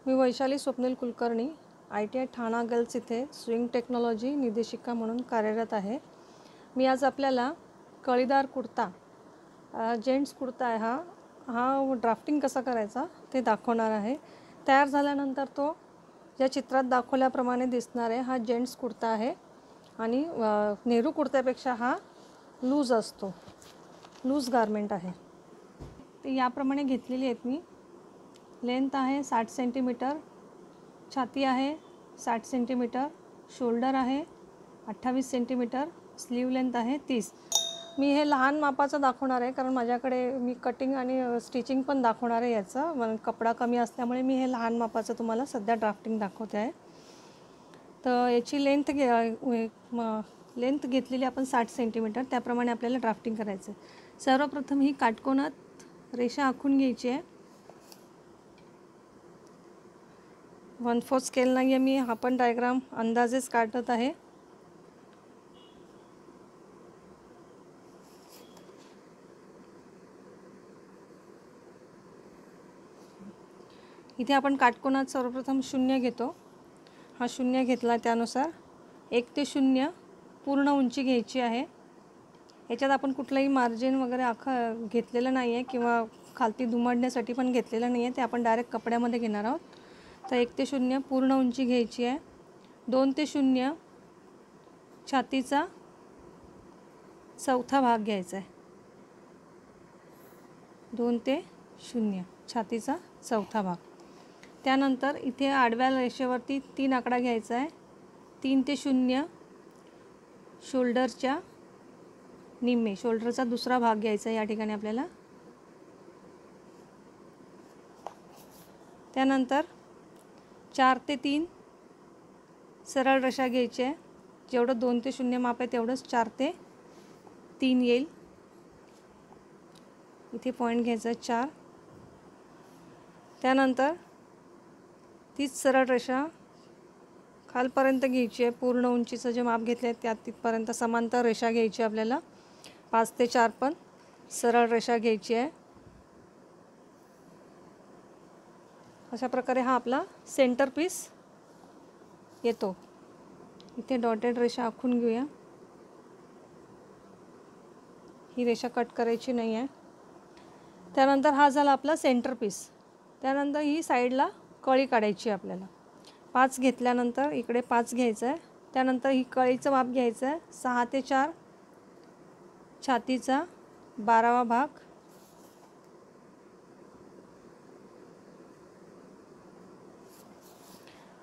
मी Vaishali Swapnil Kulkarni ITI ठाणा girls इथे swing technology निर्देशिका म्हणून कार्यरत आहे। मी आज आपल्याला कळीदार कुर्ता जेंट्स कुर्ता आहे हा ड्राफ्टिंग कसा करायचा ते दाखवणार आहे। तयार झाल्यानंतर तो या चित्रात दाखवल्याप्रमाणे दिसणार आहे। हा जेंट्स कुर्ता आहे आणि नेहरू कुर्त्यापेक्षा हा लूज असतो, लूज गारमेंट आहे। ते याप्रमाणे घेतलेली आहेत मी। लेंथ आहे 60 सेंटीमीटर, छाती आहे 60 सेंटीमीटर, शोल्डर आहे 28 सेंटीमीटर, स्लीव लेंथ आहे 30। मी हे लहान मापाचं दाखवणार आहे कारण माझ्याकडे मी कटिंग आणि स्टिचिंग पण दाखवणार आहे। याचा कपडा कमी असल्यामुळे मी हे लहान मापाचं तुम्हाला सध्या ड्राफ्टिंग दाखवते आहे। तर याची लेंथ घेतलेली आपण 60 सेंटीमीटर, त्याप्रमाणे आपल्याला ड्राफ्टिंग करायचं आहे। सर्वप्रथम ही काटकोनात रेषा आखून घ्यायची आहे। 1/4 स्केल नाही आहे मी, हा पण डायग्राम अंदाजेच काढत आहे। इथे आपण काटकोनात सर्वप्रथम 0 घेतो। हा 0 घेतला, त्यानुसार 1 ते 0 पूर्ण उंची घ्यायची आहे। याच्यात आपण कुठलाही मार्जिन वगैरे घेतलेलं नाही आहे किंवा खालती दुमडण्यासाठी पण घेतलेलं नाही आहे, ते आपण डायरेक्ट कपड्यामध्ये घेणार आहोत। तर 1 ते 0 पूर्ण उंची घ्यायची आहे। 2 ते 0 छातीचा चौथा भाग घ्यायचा आहे। 2 ते 0 छातीचा चौथा भाग। त्यानंतर इथे आडव्या रेषेवरती 3 आकडा घ्यायचा आहे। 3 ते 0 शोल्डरच्या निम्मे, शोल्डरचा दुसरा भाग घ्यायचा आहे या ठिकाणी आपल्याला। त्यानंतर 4 ते 3 सरळ रेषा घ्यायची आहे। जेवढं 2 ते 0 माप आहे तेवढंच 4 ते 3 येईल। इथे पॉईंट घ्यायचा आहे 4। त्यानंतर तीच सरळ रेषा खालपर्यंत घ्यायची आहे। पूर्ण उंचीचं जे माप घेतले आहे त्या तिथपर्यंत समांतर रेषा घ्यायची आपल्याला। 5 ते 4 पण सरळ रेषा घ्यायची आहे। अशा प्रकारे हा आपला सेंटर पीस येतो। इथे डॉटेड रेषा आखून घेऊया। ही रेषा कट करायची नाही आहे। त्यानंतर हा झाला आपला सेंटर पीस। त्यानंतर ही साईडला कळी काढायची आपल्याला। 5 घेतल्यानंतर इकडे 5 घ्यायचं आहे। त्यानंतर ही कळीचं माप घ्यायचं आहे 6 ते 4 छातीचा 12वा भाग,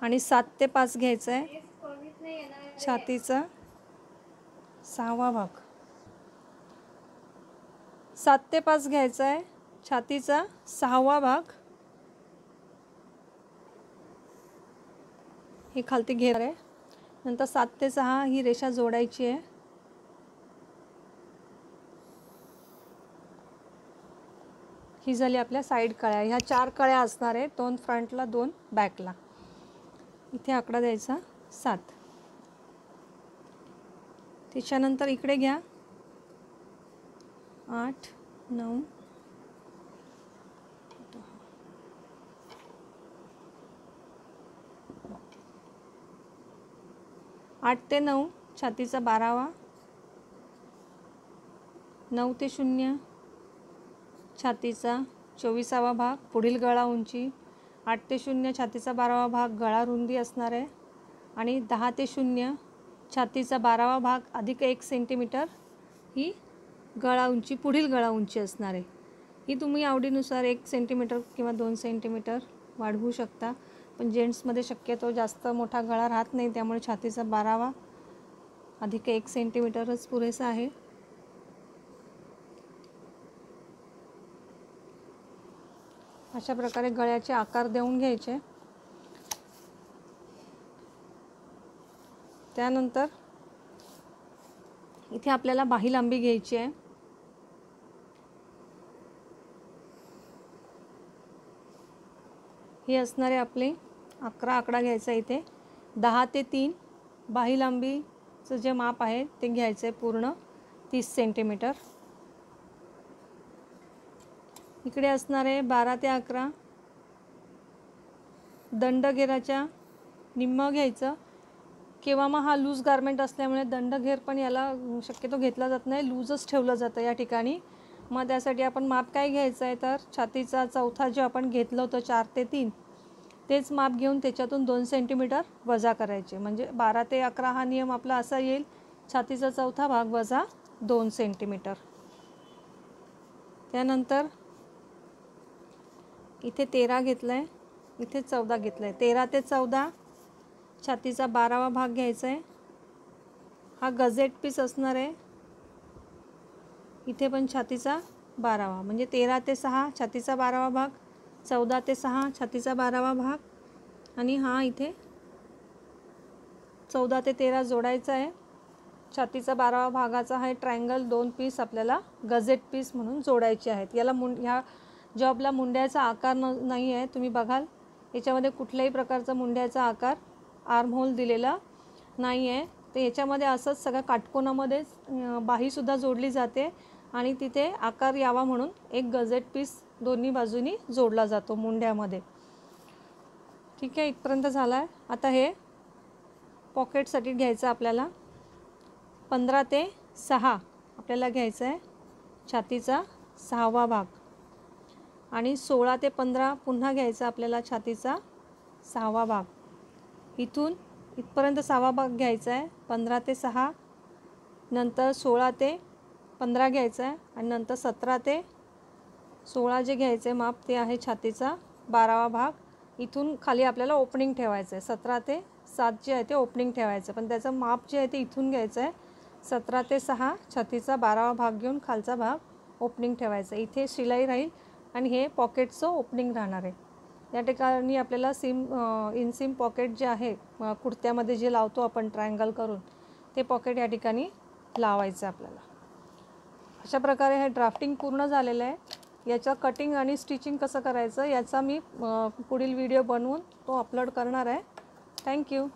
आणि 7 ते 5 घ्यायचं आहे छातीचा 6वा भाग। 7 ते 5 घ्यायचा आहे छातीचा 6वा भाग, हे खालती घेणार आहे। नंतर 7 ते 6 ही रेषा जोडायची आहे। ही झाली आपल्या साईड कळ्या। ह्या 4 कळ्या असणार आहे, 2 फ्रंटला 2 बॅकला। इथे आकडा द्यायचा 7। त्याच्यानंतर इकडे घ्या 8, 9, 8 ते 9 छातीचा 12वा, 9 ते 0 छातीचा 24वा भाग, पुढील गळा उंची। 8 ते 0 छातीचा 12वा भाग, गळा रुंदी असणार आहे। आणि 10 ते 0 छातीचा 12वा भाग अधिक 1 सेंटीमीटर ही गळा उंची, पुढील गळा उंची असणार आहे। ही तुम्ही आवडीनुसार 1 सेंटीमीटर किंवा 2 सेंटीमीटर वाढवू शकता, पण जेंट्समध्ये शक्यतो जास्त मोठा गळा राहत नाही, त्यामुळे छातीचा 12वा अधिक 1 सेंटीमीटरच पुरेसा आहे। अशा प्रकारे गळ्याचे आकार देऊन घ्यायचे। त्यानंतर इथे आपल्याला बाही लांबी घ्यायची आहे। हे असणारे आपले 11 आकडा घ्यायचा आहे। इथे 10 ते 3 बाही लांबीचं जे माप आहे ते घ्यायचं आहे, पूर्ण 30 सेंटीमीटर। इकडे असणारे 12 ते 11 दंडघेराच्या निम्मं घ्यायचं किंवा मग हा लूज गारमेंट असल्यामुळे दंडघेर पण याला शक्यतो घेतला जात नाही, लूजच ठेवलं जातं या ठिकाणी. मग त्यासाठी आपण माप काय घ्यायचं आहे तर छातीचा चौथा जो आपण घेतलं होतं 4 ते 3 तेच माप घेऊन त्याच्यातून 2 सेंटीमीटर वजा करायचे. म्हणजे 12 ते 11 हा नियम आपला असा येईल, छातीचा चौथा भाग वजा 2 सेंटीमीटर. त्यानंतर इथे 13 घेतलं आहे, इथे 14 घेतलं आहे. 13 ते 14 छातीचा 12वा भाग घ्यायचा आहे. हा गजेट पीस असणार आहे. इथे पण छातीचा 12वा, म्हणजे 13 ते 6 छातीचा 12वा भाग, 14 ते 6 छातीचा 12वा भाग आणि हा इथे 14 ते 13 जोडायचा आहे. छातीचा 12वा भागाचा हा ट्रायंगल 2 पीस आपल्याला गजेट पीस म्हणून जोडायचे आहेत. याला ह्या जॉबला मुंड्याचा आकार नाही आहे. तुम्ही बघाल याच्यामध्ये कुठल्याही प्रकारचा मुंड्याचा आकार आर्म होल दिलेला नाही आहे. तर याच्यामध्ये असंच सगळ्या काटकोनामध्येच बाहीसुद्धा जोडली जाते आणि तिथे आकार यावा म्हणून एक गजेट पीस दोन्ही बाजूनी जोडला जातो मुंड्यामध्ये. ठीक आहे, इथपर्यंत झाला आहे. आता हे पॉकेटसाठी घ्यायचं आपल्याला 15 ते 6 आपल्याला घ्यायचं आहे छातीचा 6वा भाग आणि 16 ते 15 पुन्हा घ्यायचा आपल्याला छातीचा 6वा भाग. इथून इथपर्यंत 6वा भाग घ्यायचा आहे, 15 ते 6 नंतर 16 ते 15 घ्यायचा आहे आणि नंतर 17 ते 16 जे घ्यायचे माप ते आहे छातीचा 12वा भाग. इथून खाली आपल्याला ओपनिंग ठेवायचं आहे. 17 ते 7 जे आहे ते ओपनिंग ठेवायचं, पण त्याचं माप जे आहे ते इथून घ्यायचं आहे. 17 ते 6 छातीचा 12वा भाग घेऊन खालचा भाग ओपनिंग ठेवायचा. इथे शिलाई राहील आणि हे पॉकेटचं ओपनिंग राहणार आहे. या ठिकाणी आपल्याला इनसीम पॉकेट जे आहे कुर्त्यामध्ये जे लावतो आपण ट्रायंगल करून, ते पॉकेट या ठिकाणी लावायचं आपल्याला. अशा प्रकारे हे ड्राफ्टिंग पूर्ण झालेलं आहे. याचं कटिंग आणि स्टिचिंग कसं करायचं याचा मी पुढील व्हिडिओ बनवून तो अपलोड करणार आहे. थँक्यू.